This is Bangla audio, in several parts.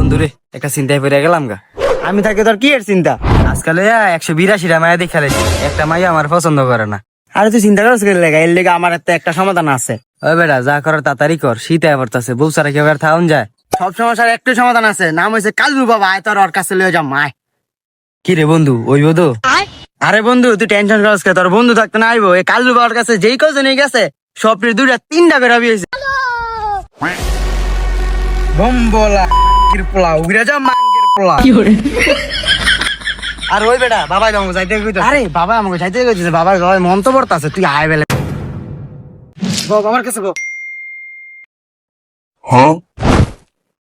বন্ধুরে একটা চিন্তায় পড়ে গেলাম গা। আমি থাকি তোর কি এর চিন্তা? আজকাল 182টা মায়া দেখে ফেলেছি, একটা মাইয়া আমার পছন্দ করে না। আরে তুই চিন্তা করছিস লেগা, এর লেগে আমার একটা সমাধান আছে। ওই বেটা যা করার তাড়াতাড়ি কর, শীত আয়া পড়তাছে, বউ সারা কেউ আর থাউন যায়। সব সমস্যার একটু সমাধান আছে, নাম হয়েছে কালু বাবা। আয় তোর ওর কাছে লয়ে যা মায়। কি রে বন্ধু, ওই বোধ? আরে বন্ধু তুই টেনশন করিস কে, তোর বন্ধু থাকতে না আইবো। এই কালু বাবার কাছে যেই কজন নিয়ে গেছে সবটির 2টা 3টা বেরাবি হয়েছে। বম্বলা পোলা উগরা যা মাঙ্গের পোলা। আর ওই বেটা বাবাই দম যাইতে কইতো। আরে বাবা আমাকে যাইতে কইতেছে, বাবার গলায় মন তো পড়তাছে, তুই আয় বেলে বাবার কাছে গো।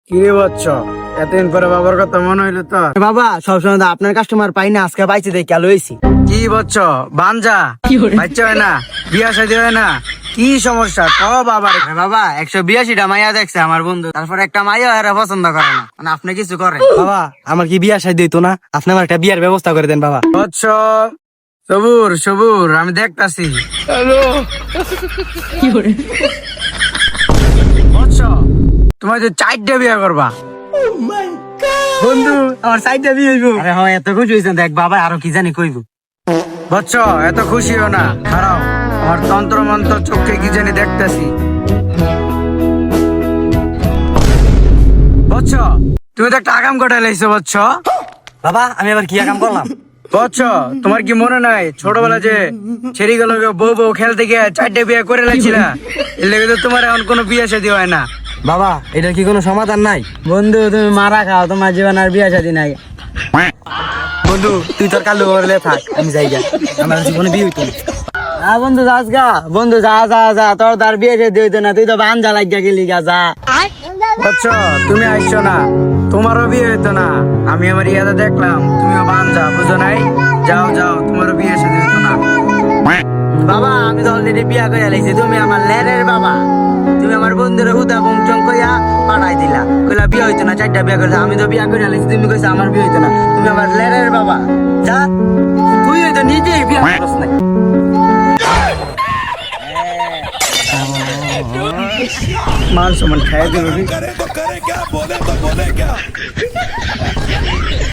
কি রে বাচ্চা, এতদিন পরে বাবার কথা মনে হইলো তো? বাবা সবসময় তো আপনার কাস্টমার পাই না, আজকে পাইছি দেখে আলো হইছি। কি বচ্চ বাঞ্জা, বাচ্চা হয় না, বিয়া শাদী হয় না, কি সমস্যা ক বাবা? বাবা 182টা মাইয়া দেখছে আমার বন্ধু, তারপর একটা মাইয়া এরা পছন্দ করে না, মানে আপনি কিছু করেন। বাবা আমার কি বিয়া শাদী হইতো না? আপনি আমার একটা বিয়ার ব্যবস্থা করে দেন বাবা। বচ্চ সবুর সবুর, আমি দেখতাছি। বচ্চ তোমার যে 4টা বিয়া করবা বন্ধু, আমার 4টা বিয়ে হইব। আরে হ্যাঁ, এত খুশি হয়েছেন দেখ বাবা, আরো কি জানি কইব। বচ্চ এত খুশি হও না, খারাপ আমার তন্ত্র মন্ত্র চোখে কি জানি দেখতেছি। বচ্চ তুমি তো একটা আগাম কটাই লাইছো। বচ্চ বাবা আমি আবার কি কাম করলাম? বচ্চ তোমার কি মনে নাই ছোটবেলা যে ছেড়িগুলোকে বউ বউ খেলতে গিয়ে 4টে বিয়ে করে লাইছিলা? এর লেগে তো তোমার এখন কোনো বিয়ে শাদী হয় না। বাবা এটার কি কোনো সমাধান নাই? বন্ধু তুমি মারা খাও, তোমার জীবন আর বিয়ে শাদী নাই। বন্ধু তুই তোর কালু বলে থাক, আমি যাই গা, আমার জীবনে বিয়ে হইতো না। বন্ধু যাস গা, বন্ধু যা যা যা, তোর তার বিয়ে শাদী হইতো না, তুই তো বাঞ্জা লাগিয়া গেলি গা, যা। বুঝছো তুমি আসছো না, তোমারও বিয়ে হইতো না। আমি আমার ইয়াদে দেখলাম তুমিও বাঞ্জা, বুঝো নাই? যাও যাও, তোমারও বিয়ে শাদী হইতো না। বাবা আমি তো অলরেডি বিয়া করে লাইছি, তুমি আমার লেরের বাবা। তুমি আমার বন্ধুরে হুদা বংচং কইয়া পাঠাই দিলা, কইলা বিয়ে হইতো না, 4টা বিয়া করছে। আমি তো বিয়া করে লাইছি, তুমি কইছো আমার বিয়ে হইতো না। তুমি আমার লেরের বাবা, যা। তুই হয়তো নিজেই বিয়া করছ নাই। মান সম্মান খাই দেবে।